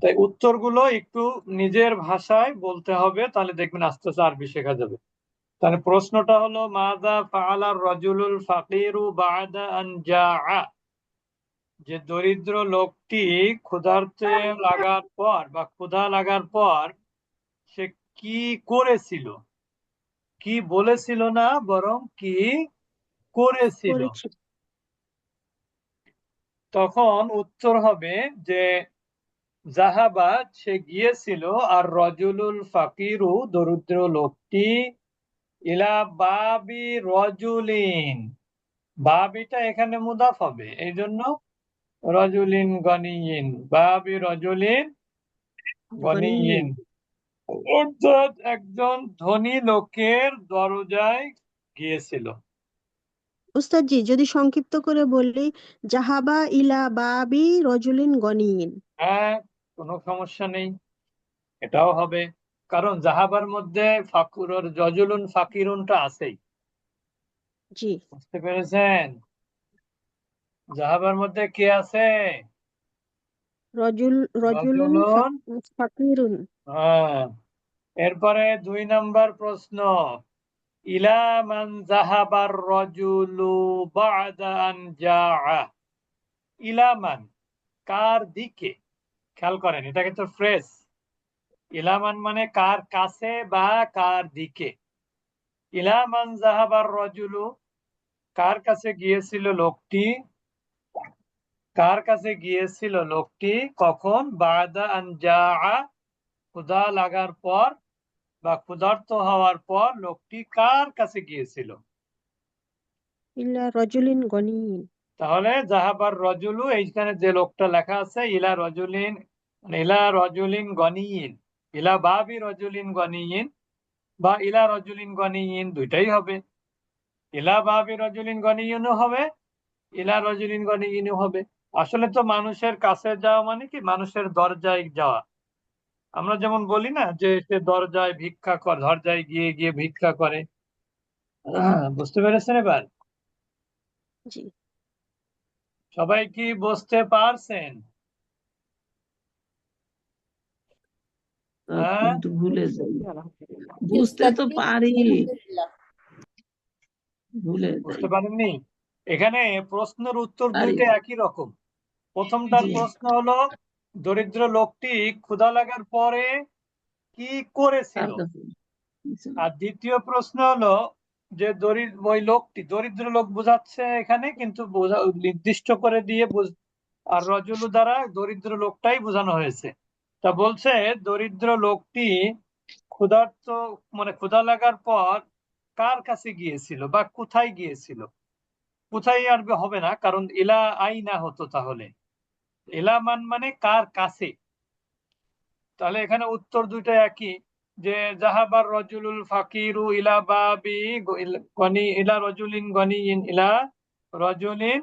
তাই উত্তরগুলো একটু নিজের ভাষায় বলতে হবে, তাহলে দেখবেন আস্তে আস্তে আরবি শেখা যাবে। তাহলে প্রশ্নটা হলো মাযা ফাআলা রাজুলুল ফাকিরু বা'দা আন জাআ, যে দরিদ্র লোকটি ক্ষুধার্তে লাগার পর বা ক্ষুধা লাগার পর সে কি করেছিল, কি বলেছিল না বরং কি করেছিল। করেছি। তখন উত্তর হবে যে জাহাবা, সে গিয়েছিল, আর রজুলুল ফাকিরু দরিদ্র লোকটি, ইলা বাবি রজুলিন, বাবিটা এখানে মুদাফ হবে, এই জন্য রজুলিন গনিয়িন, বাবি রজুলিন গনিয়িন, গনিয়িন। অর্থাৎ একজন ধনী লোকের দরজায় গিয়েছিল। উস্তাদ জি, যদি সংক্ষিপ্ত করে বলি, জাহাবা ইলা বাবি রজুলিন গনিয়িন। হ্যাঁ, কোনো সমস্যা নেই, এটাও হবে, কারণ জাহাবার মধ্যে ফাকুর রজুলুন ফাকিরুনটা আছেই। জি। বুঝতে পেরেছেন? জাহাবার মধ্যে কে আছে? রজুলুন রজুলুন। ফাকিরুন। হ্যাঁ। এরপরে 2 নম্বর প্রশ্ন, ইলা মান জাহাবার রজুলু বা'দা আন জাআ, ইলা মান কার দিকে, খেয়াল করেন এটা কিন্তু ফ্রেজ। ইলা মান মানে কার কাছে বা কার দিকে। ইলা মান জাহাবার রজুলু, কার কাছে গিয়েছিল লোকটি, কার কাছে গিয়েছিল লোকটি কখন, বা'দা আন জাআ, ক্ষুধা লাগার পর বা ক্ষুধার্ত হওয়ার পর লোকটি কার কাছে গিয়েছিল। ইলা রজুলিন গনিয়িন। তাহলে জাহাবার রজুলু, এইখানে যে লোকটা লেখা আছে ইলা রজুলিন, মানে ইলা রজুলিন গনিয়িন, ইলা বাবি রজুলিন গনিয়িন বা ইলা রজুলিন গনিয়িন, দুইটাই হবে। ইলা বাবি রজুলিন গনিয়িনও হবে, ইলা রজুলিন গনিয়িনও হবে। আসলে তো মানুষের কাছে যাওয়া মানে কি, মানুষের দরজায় যাওয়া। আমরা যেমন বলি না যে সে দরজায় ভিক্ষা করে, দরজায় গিয়ে গিয়ে ভিক্ষা করে। বুঝতে পেরেছেন এবার? জি। সবাই কি বুঝতে পারছেন? হ্যাঁ, কিন্তু ভুলে যাই, বুঝতে তো পারি, ভুলে যাই। বুঝতে পারেননি? এখানে প্রশ্নের উত্তর পারি। দুইটা একই রকম। প্রথমটার জি। প্রশ্ন হলো দরিদ্র লোকটি ক্ষুধা লাগার পরে কি করেছিল, তার কাছে। আর দ্বিতীয় প্রশ্ন হলো যে ওই লোকটি দরিদ্র লোক বোঝাচ্ছে এখানে, কিন্তু নির্দিষ্ট করে দিয়ে আর রজুলু দ্বারা দরিদ্র লোকটাই বোঝানো হয়েছে। তা বলছে দরিদ্র লোকটি ক্ষুধার্ত, মানে ক্ষুধা লাগার পর কার কাছে গিয়েছিল বা কোথায় গিয়েছিল। কোথায় আর হবে না, কারণ ইলা আই না হতো, তাহলে ইলা মান মানে কার কাছে। তাহলে এখানে উত্তর দুইটা একই, যে জাহাবার রজুলুল ফাকিরু ইলা বাবি গনি, ইলা রজুলিন গনিয়িন, ইলা রজুলিন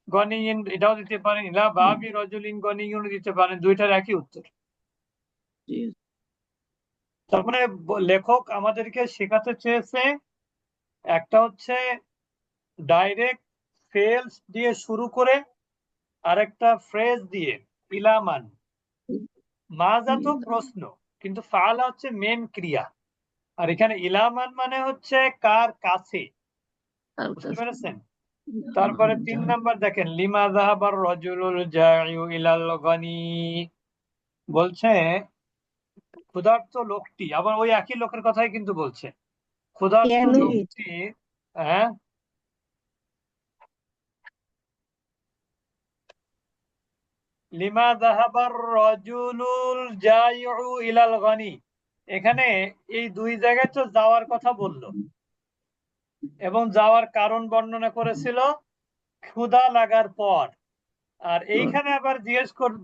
গনিয়িন, এটাও দিতে পারেন, ইলা বাবি রজুলিন গনিয়িন দিতে পারেন, দুইটার একই উত্তর। জি। তার মানে লেখক আমাদেরকে শেখাতে চেয়েছে, একটা হচ্ছে ডাইরেক্ট ফেলস দিয়ে শুরু করে, আরেকটা ফ্রেজ দিয়ে, ইলামান। মাজা তো প্রশ্ন, কিন্তু ফাআলা হচ্ছে মেন ক্রিয়া, আর এখানে ইলামান মানে হচ্ছে কার কাছে। তার বুঝতে কাছে। পেরেছেন? তারপরে 3 নম্বর দেখেন, লিমা যাহাবার রজুলুল জাইউ ইলাল গনি, বলছে ক্ষুধার্ত লোকটি, আবার ওই একই লোকের কথাই কিন্তু বলছে, ক্ষুধার্ত কেন গিয়েছে? লোকটি। হ্যাঁ, লিমা যাহাবার রজুলুল জাইউ ইলাল গনি, এখানে এই দুই জায়গায় তো যাওয়ার কথা বললো এবং যাওয়ার কারণ বর্ণনা করেছিল ক্ষুধা লাগার পর। আর এইখানে আবার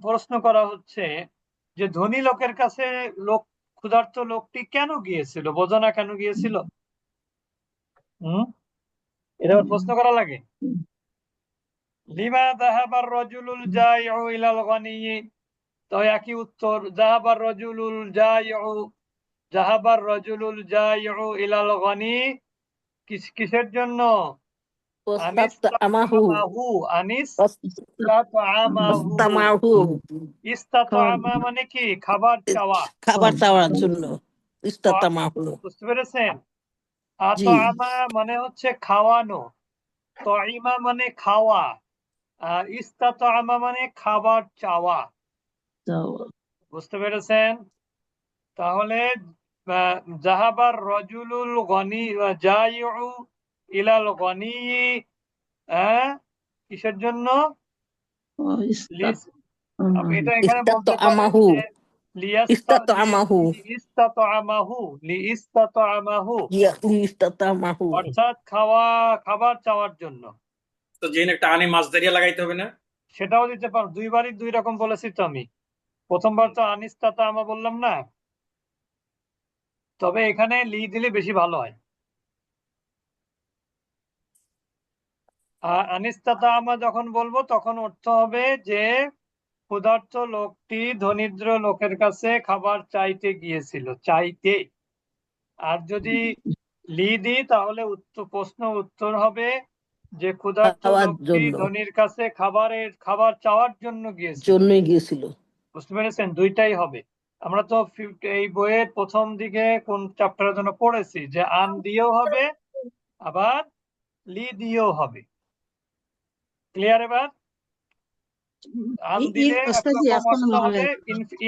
প্রশ্ন করা হচ্ছে যে ধনী লোকের কাছে লোক, ক্ষুধার্ত লোকটি কেন গিয়েছিল, বোঝো না কেন গিয়েছিল? হম, এটা আবার প্রশ্ন করা লাগে। লিমা যাহাবার রজুলুল জাইউ ইলাল গনি, তো একই উত্তর, যাহাবার রজুলুল জাইউ, যাহাবার রজুলুল জাইউ ইলাল গনি, কিসের জন্য? ওয়াস্তাতআমাহু আনিস্তাতআমাহু আনিস্তাতআমাহু ওয়াস্তামাহু ইস্তাতআমা মানে কি খাবার চাওয়া। খাবার চাওয়ার জন্য তো ইস্তাতামাহু বুঝতে পেরেছেন? জি আতআমা মানে হচ্ছে খাওয়ানো, তঈমা মানে খাওয়া, আর ইস্তাতআমা মানে খাবার চাওয়া। চাওয়া বুঝতে পেরেছেন? তাহলে জাহাবার রজুলুল গনি জাইউ ইলাল গনি, কিসের জন্য? লিস- এটা এখানে বলতে পারেন ইস্তাতআমাহু যে ইস্তাতআমাহু লিইস্তাতআমাহু লিইস্তাতআমাহু, ইস্তাতআমাহু অর্থাৎ খাবার চাওয়ার জন্য। তো জেন একটা আনি মাসদারিয়া লাগাইতে হবে না? সেটাও দিতে পারো, দুইবারই দুই রকম বলেছি তো আমি। প্রথমবার তো আনিস্তাতআমা বললাম না, তবে এখানে লি দিলে বেশি ভালো হয়। আর আনিস্তাতআমা যখন বলবো তখন অর্থ হবে যে ক্ষুধার্ত লোকটি দরিদ্র লোকের কাছে খাবার চাইতে গিয়েছিল, চাইতে। আর যদি লি দিই তাহলে প্রশ্ন উত্তর হবে যে ক্ষুধার্ত খাওয়ার লোকটি জন্য ধনীর কাছে খাবার চাওয়ার জন্য গিয়েছিল। জন্যই গিয়েছিল বুঝতে পেরেছেন? দুইটাই হবে। আমরা তো এই বইয়ের প্রথম দিকে কোন চ্যাপ্টারের জন্য পড়েছি যে আন দিয়েও হবে, আবার লি দিয়েও হবে। ক্লিয়ার? এবার আন দিলে ওস্তাদজি একরকম এখন অর্থ হবে হবে,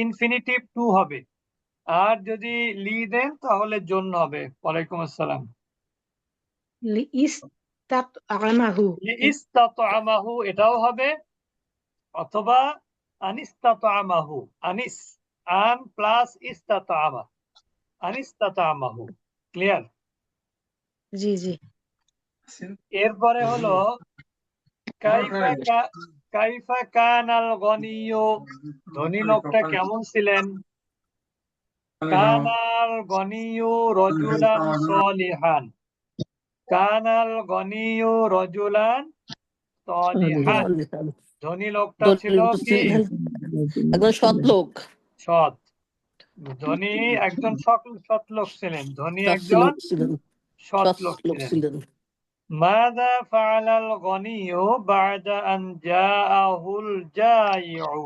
ইনফিনিটিভ টু হবে। আর যদি লি দেন তাহলে জন্য হবে। ওয়ালাইকুম আসসালাম। লিইস্তাতআমাহু ইস্তাতআমাহু এটাও হবে, অথবা আনিস্তাতআমাহু, আনিস আন প্লাস ইস্তাতআমা, আনিস্তাতআমাহু। ক্লিয়ার? জি জি এরপরে হলো কাইফা কানাল গনিয়্যু, ধনী লোকটা কেমন ছিলেন? কানাল গনিয়্যু রজুলান সলিহান, কানাল গনিয়্যু রজুলান সলিহান। ধনী লোকটা ছিল কি? একজন সৎ লোক সৎ। ধনী একজন সৎ লোক ছিলেন, ধনী সৎ একজন ছিলেন সৎ সৎ লোক লোক ছিলেন। ছিলেন মাযা ফাআলাল গনিয়্যু বা'দা আন জাআহুল জাইউ,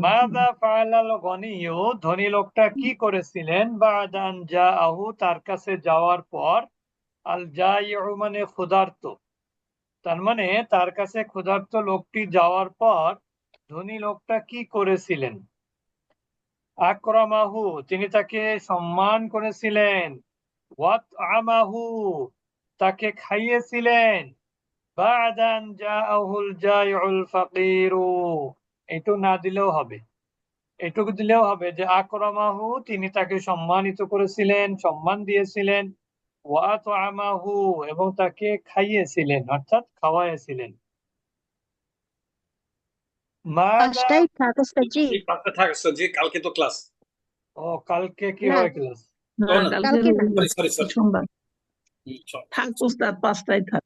মাযা ফাআলাল গনিয়্যু ধনী লোকটা কি করেছিলেন? বা'দা আন জাআহু তার কাছে যাওয়ার পর, আল জাইউ মানে ক্ষুধার্ত, তার মানে তার কাছে ক্ষুধার্ত লোকটি যাওয়ার পর ধনী লোকটা কি করেছিলেন? আকরামাহু তিনি তাকে সম্মান করেছিলেন, ওয়াতআমাহু তাকে খাইয়েছিলেন, বা'দান জাআহুল জাইউল ফাকিরু এটু না দিলেও হবে, এটুকু দিলেও হবে যে আকরামাহু তিনি তাকে সম্মানিত করেছিলেন, সম্মান দিয়েছিলেন, ওয়াতআমাহু এবং তাকে খাইয়েছিলেন অর্থাৎ খাওয়াইছিলেন। মাযা পাঁচটাই থাক ওস্তাদজি। এই পাঁচটা থাক জি, কালকে তো ক্লাস। ও কালকে কি না, হয় ক্লাস? ও না, কালকে না। সরি সোমবার সরি। থাক উস্তাদ পাঁচটায় থাক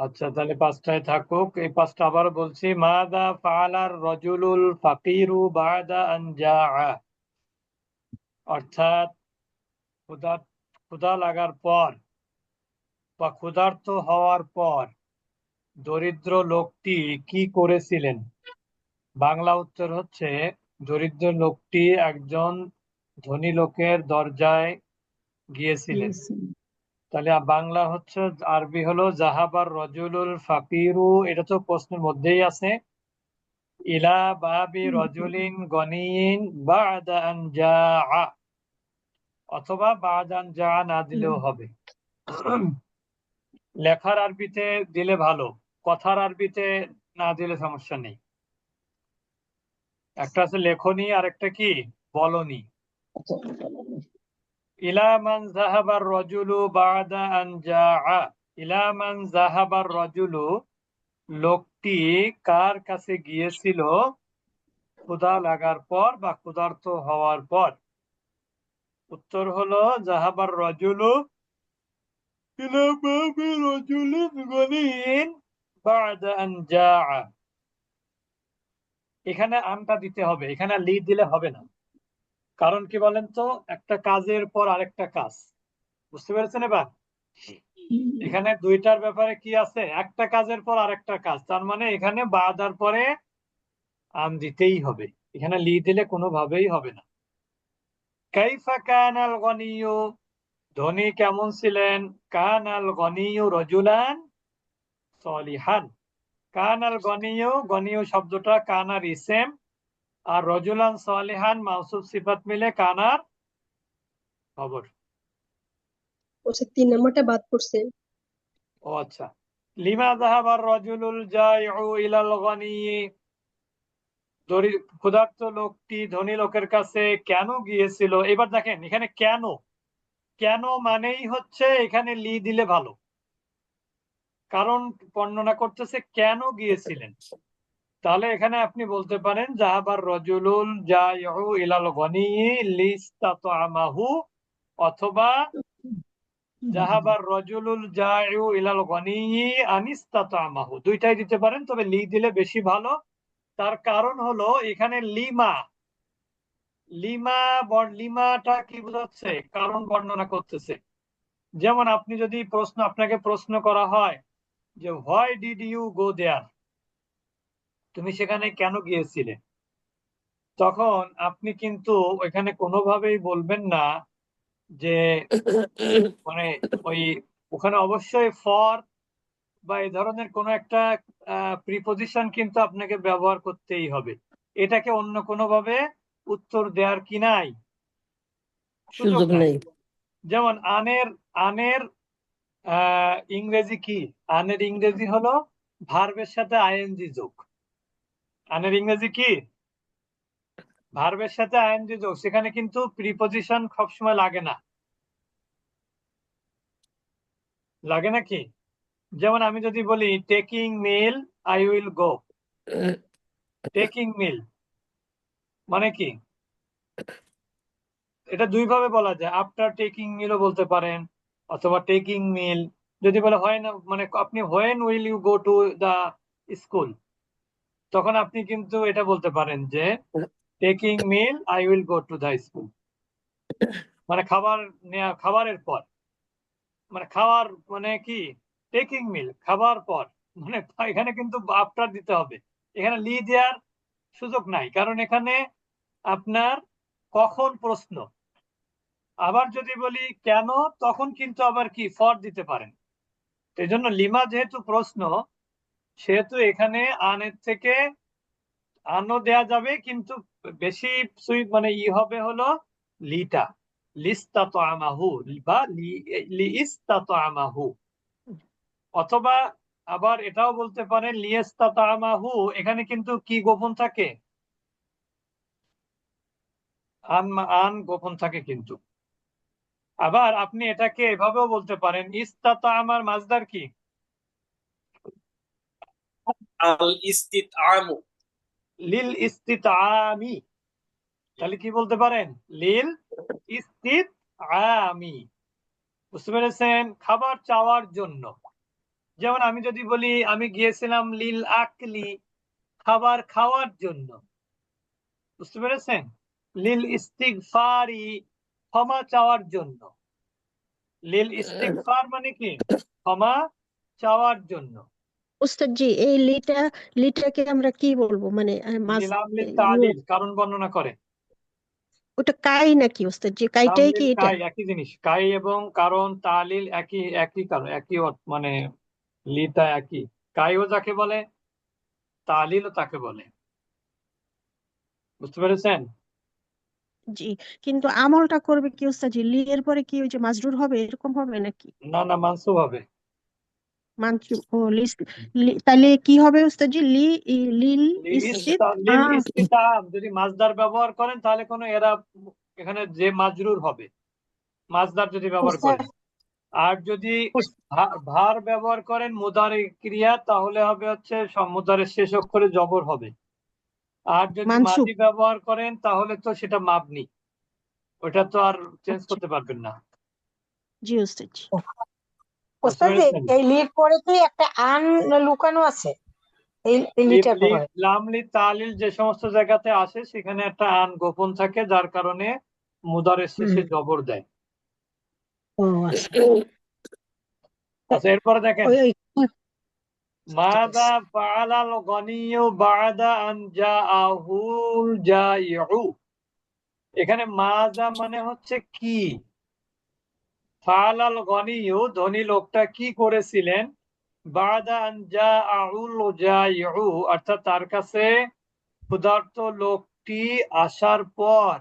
আচ্ছা তাহলে পাঁচটায় থাকুক। এই পাঁচটা আবার বলছি। মাযা ফাআলার রাজুলুল ফাকিরু বা'দা আন জাআ, অর্থাৎ ক্ষুধা লাগার পর বা ক্ষুধার্ত হওয়ার পর দরিদ্র লোকটি কি করেছিলেন? বাংলা উত্তর হচ্ছে দরিদ্র লোকটি একজন ধনী লোকের দরজায় গিয়েছিলেন। তাহলে বাংলা হচ্ছে, আরবি হলো জাহাবার রজুলুল ফাকিরু, এটা তো প্রশ্নের মধ্যেই আছে, ইলা বাবি রজুলিন গনিয়িন বা'দা আন জাআ, অথবা বা'দা আন জাআ না দিলেও হবে। লেখার আরবিতে দিলে ভালো, কথার আরবিতে না দিলে সমস্যা নেই। একটা আছে লেখনী আর একটা কি বলনি। ইলা মান যাহাবার রাজুলু বা'দা আন জাআ, ইলা মান যাহাবার রাজুলু লোকটি কার কাছে গিয়েছিল ক্ষুধা লাগার পর বা ক্ষুধার্ত হওয়ার পর? উত্তর হলো জাহাবার রাজুলু ইলা বাবি রাজুলিন গনিয়িন বা'দা আন জাআ। এখানে আমটা দিতে হবে, এখানে লি দিলে হবে না। কারণ কি বলেন তো, একটা কাজের পর আরেকটা কাজ। বুঝতে পেরেছেন? এবার এখানে দুইটার ব্যাপারে কি আছে, একটা কাজের পর আরেকটা কাজ, তার মানে এখানে বাদার পরে আন দিতেই হবে, এখানে লি দিলে কোনোভাবেই হবে না। কাইফা কানাল গনিয়ু, ধনী কেমন ছিলেন, কানাল গনিয়ু রজুলান সলিহান। কানাল গনিয়ু, গনিয়ু শব্দটা কানার ইসেম, আর রজুলান সলিহান মাউসুফ সিফাত মিলে কানার খবর। ওসব 3 নম্বরটা বাদ পড়ছে। ও আচ্ছা। লিমা যাহাবার রজুলুল জাইউ ইলাল গনি, ক্ষুধার্ত লোকটি ধনী লোকের কাছে কেন গিয়েছিল। এবার দেখেন এখানে কেন, কেন মানেই হচ্ছে এখানে লি দিলে ভালো, কারণ বর্ণনা করতেছে কেন গিয়েছিলেন। তাহলে এখানে আপনি বলতে পারেন জাহাবার রজুলুল জাইউ ইলাল গনি লিস্তাতআমাহু, অথবা জাহাবার রজুলুল জাইউ ইলাল গনি আনিস্তাতআমাহু, দুইটাই দিতে পারেন, তবে লি দিলে বেশি ভালো। তার কারণ হলো এখানে লিমা, লিমাটা কি বোঝাচ্ছে, কারণ বর্ণনা করতেছে। যেমন আপনি যদি আপনাকে প্রশ্ন করা হয় যে হোয়াই ডিড ইউ গো দেয়ার, তুমি সেখানে কেন গিয়েছিলে, তখন আপনি কিন্তু এখানে কোনোভাবেই বলবেন না যে মানে ওই ওখানে অবশ্যই ফর বা এই ধরনের কোনো একটা প্রিপজিশন কিন্তু আপনাকে ব্যবহার করতেই হবে, এটাকে অন্য কোনোভাবে উত্তর দেওয়ার কি নাই, সুযোগ সুযোগ নাই। নেই। যেমন আনের ইংরেজি কি, আনের ইংরেজি হলো ভার্বের সাথে আইএনজি যোগ। আনের ইংরেজি কি, ভার্বের সাথে আইএনজি যোগ, সেখানে কিন্তু প্রিপজিশন সবসময় লাগে না, লাগে নাকি। যেমন আমি যদি বলি taking meal I will go, taking meal মানে কি, এটা দুই ভাবে বলা যায়, আফটার টেকিং মিলও বলতে পারেন, অথবা টেকিং মিল। যদি বলে হয় না, মানে আপনি when will you go to the school, তখন আপনি কিন্তু এটা বলতে পারেন যে taking meal I will go to the school, মানে খাবারের পর, মানে খাওয়ার মানে কি, টেকিং মিল খাবার পর, মানে এখানে কিন্তু আফটার দিতে হবে, এখানে লি দেওয়ার সুযোগ নাই, কারণ এখানে আপনার কখন প্রশ্ন। আবার যদি বলি কেন, তখন কিন্তু আবার কি ফর দিতে পারেন। এই জন্য লিমা যেহেতু প্রশ্ন, সেহেতু এখানে আনের থেকে আনও দেয়া যাবে, কিন্তু বেশি সুইট মানে হবে হলো লিটা, লিস্তাতআমাহু বা লিইস্তাতআমাহু। অথবা আবার এটাও বলতে পারেন লিইস্তাতআমাহু, এখানে কিন্তু কি গোপন থাকে, আন গোপন থাকে কিন্তু। আবার আপনি এটাকে এভাবেও বলতে পারেন ইস্তাতআমার মাসদার কি, আল ইস্তিতআমু, লিল ইস্তিতআমি, তাহলে কি বলতে পারেন লিল ইস্তিতআমি, বুঝতে পেরেছেন, খাবার চাওয়ার জন্য। যেমন আমি যদি বলি আমি গিয়েছিলাম লিল আকলি, খাবার খাওয়ার জন্য, বুঝতে পেরেছেন। লিল ইস্তিগফারি, ক্ষমা চাওয়ার জন্য। লিল ইস্তিগফার মানে কি, ক্ষমা চাওয়ার জন্য। উস্তাদ জি, এই লিটাকে আমরা কি বলবো, মানে লিলাম লিল তালিল, কারণ বর্ণনা করে। ওটা কাই নাকি উস্তাদ জি, লাম কাইটাই লিল কি এটা? কাই একই জিনিস, কাই এবং কারণ তালিল একই, একই কারণ, একই মানে লিটা একই, কাইও যাকে বলে তালিলও তাকে বলে, বুঝতে পেরেছেন। জি, কিন্তু আমলটা করবে কি উস্তাদ জি, লি এর পরে কি ওই যে মাজরুর হবে, এরকম হবে নাকি? না না, মানসুব হবে। মানসুব, ও তাহলে কি হবে উস্তাদ জি, লিল ইস্তিত লিল ইস্তিতাম যদি মাজদার ব্যবহার করেন তাহলে কোনো এরাব, এখানে যে মাজরুর হবে মাজদার যদি ব্যবহার উস্তাদ করেন। আর যদি ভার ব্যবহার করেন মুদারি ক্রিয়া, তাহলে হবে হচ্ছে মুদারের শেষ অক্ষরে জবর হবে। আর যদি মানসুব। মাদি ব্যবহার করেন তাহলে তো সেটা মাবনি, ওটা তো আর চেঞ্জ আচ্ছা, করতে পারবেন না, জি উস্তাদ জি। বুঝতে উস্তাদ জি, পেরেছেন। এই লির পরে কি একটা আন লুকানো আছে এই লিটার পরে? লামলি তালিল যে সমস্ত জায়গাতে আসে সেখানে একটা আন গোপন থাকে, যার কারণে মুদারের শেষে জবর দেয়। ও আচ্ছা। আচ্ছা এরপরে দেখেন ওই মাযা ফাআলাল গনিয়্যু বা'দা আন জাআহুল জাইউ। এখানে মাজা মানে হচ্ছে কি, ফাআলাল গনিয়্যু ধনী লোকটা কি করেছিলেন, বা'দা আন জাআহুল জাইউ অর্থাৎ তার কাছে ক্ষুধার্ত লোকটি আসার পর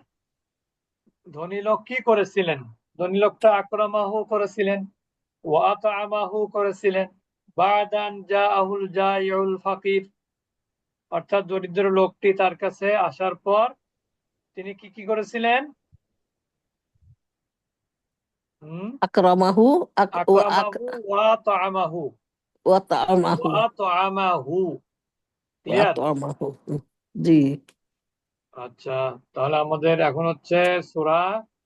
ধনী লোক কি করেছিলেন, ধনী লোকটা আকরামাহু করেছিলেন, ওয়া আতআমাহু করেছিলেন, বা'দা আন জাআহুল জাইউল ফাকির অর্থাৎ দরিদ্র লোকটি তার কাছে আসার পর তিনি কি কি করেছিলেন, আকরামাহু আকরামাহু ওয়া তা'আমাহু ওয়া তা'আমাহু ওয়া তা'আমাহু। ওয়া ক্লিয়ার? তা'আমাহু। জি। আচ্ছা তাহলে আমাদের এখন হচ্ছে সূরা